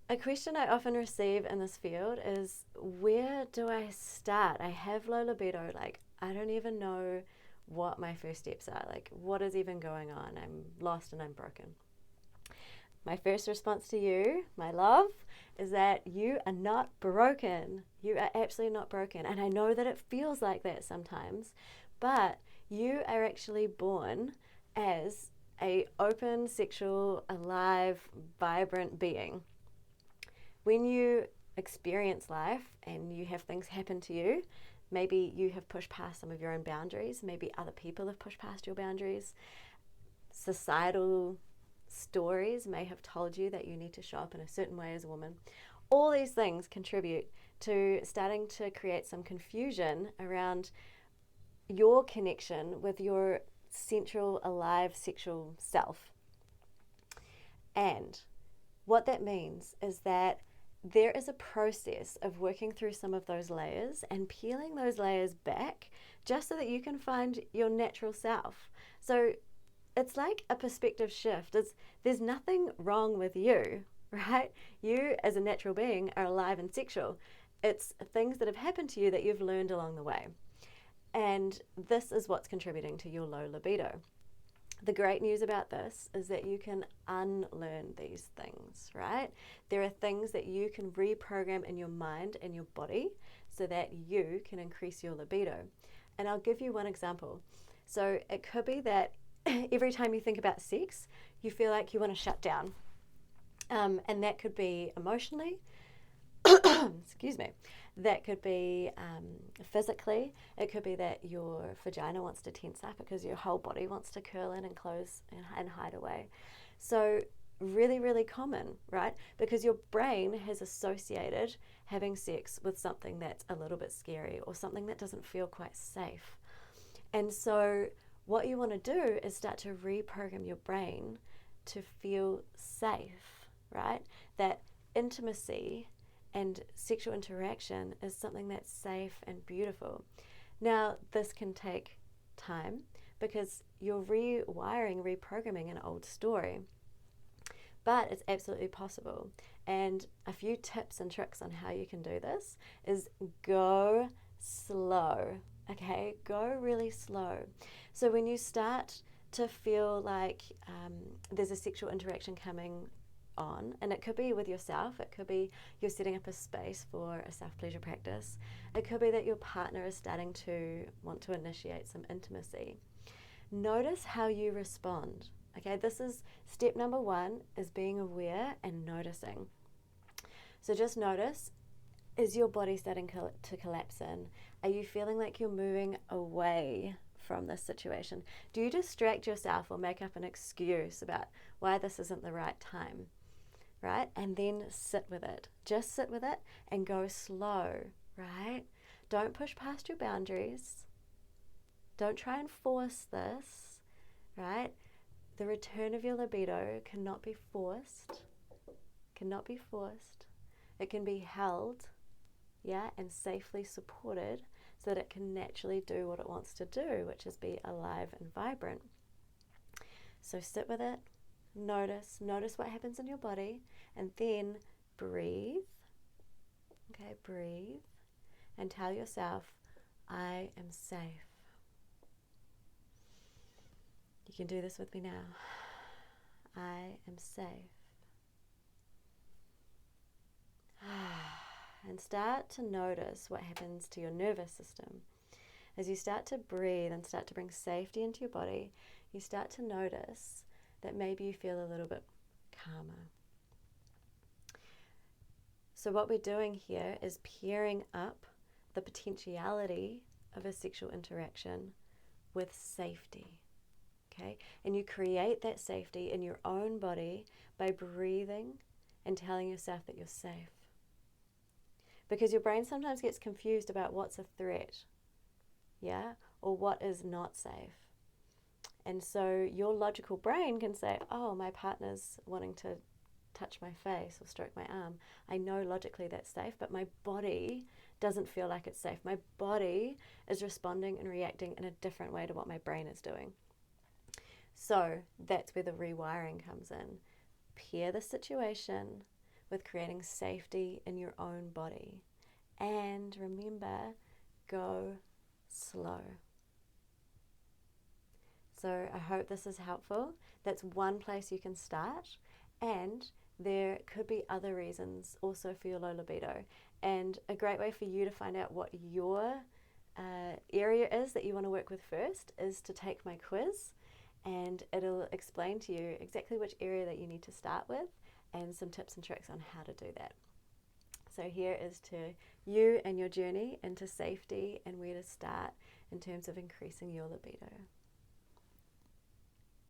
a question I often receive in this field is, where do I start? I have low libido. Like, I don't even know what my first steps are. Like, what is even going on? I'm lost and I'm broken. My first response to you, my love, is that you are not broken. You are absolutely not broken. And I know that it feels like that sometimes, but you are actually born as a open, sexual, alive, vibrant being. When you experience life and you have things happen to you, maybe you have pushed past some of your own boundaries, maybe other people have pushed past your boundaries, societal stories may have told you that you need to show up in a certain way as a woman. All these things contribute to starting to create some confusion around your connection with your central, alive, sexual self. And what that means is that there is a process of working through some of those layers and peeling those layers back just so that you can find your natural self. So it's like a perspective shift. There's nothing wrong with you, right? You as a natural being are alive and sexual. It's things that have happened to you that you've learned along the way. And this is what's contributing to your low libido. The great news about this is that you can unlearn these things, right? There are things that you can reprogram in your mind and your body so that you can increase your libido. And I'll give you one example. So it could be that every time you think about sex, you feel like you want to shut down. And that could be emotionally, excuse me, that could be physically. It could be that your vagina wants to tense up because your whole body wants to curl in and close and hide away. So really, really common, right? Because your brain has associated having sex with something that's a little bit scary or something that doesn't feel quite safe. And so what you want to do is start to reprogram your brain to feel safe, right? That intimacy and sexual interaction is something that's safe and beautiful. Now, this can take time because you're reprogramming an old story, but it's absolutely possible. And a few tips and tricks on how you can do this is go slow, okay? Go really slow. So when you start to feel like there's a sexual interaction coming on, and it could be with yourself, it could be you're setting up a space for a self-pleasure practice, it could be that your partner is starting to want to initiate some intimacy. Notice how you respond. Okay, this is step number one, is being aware and noticing. So just notice, is your body starting to collapse in? Are you feeling like you're moving away from this situation? Do you distract yourself or make up an excuse about why this isn't the right time? Right? And then sit with it. Just sit with it and go slow, right? Don't push past your boundaries. Don't try and force this, right? The return of your libido cannot be forced. Cannot be forced. It can be held, yeah, and safely supported so that it can naturally do what it wants to do, which is be alive and vibrant. So sit with it. Notice what happens in your body, and then breathe. Okay, breathe and tell yourself, I am safe. You can do this with me now. I am safe. And start to notice what happens to your nervous system. As you start to breathe and start to bring safety into your body, you start to notice that maybe you feel a little bit calmer. So what we're doing here is pairing up the potentiality of a sexual interaction with safety. Okay? And you create that safety in your own body by breathing and telling yourself that you're safe. Because your brain sometimes gets confused about what's a threat, yeah, or what is not safe. And so your logical brain can say, oh, my partner's wanting to touch my face or stroke my arm. I know logically that's safe, but my body doesn't feel like it's safe. My body is responding and reacting in a different way to what my brain is doing. So that's where the rewiring comes in. Pair the situation with creating safety in your own body. And remember, go slow. So I hope this is helpful. That's one place you can start, and there could be other reasons also for your low libido. And a great way for you to find out what your area is that you want to work with first is to take my quiz, and it'll explain to you exactly which area that you need to start with and some tips and tricks on how to do that. So here is to you and your journey into safety and where to start in terms of increasing your libido.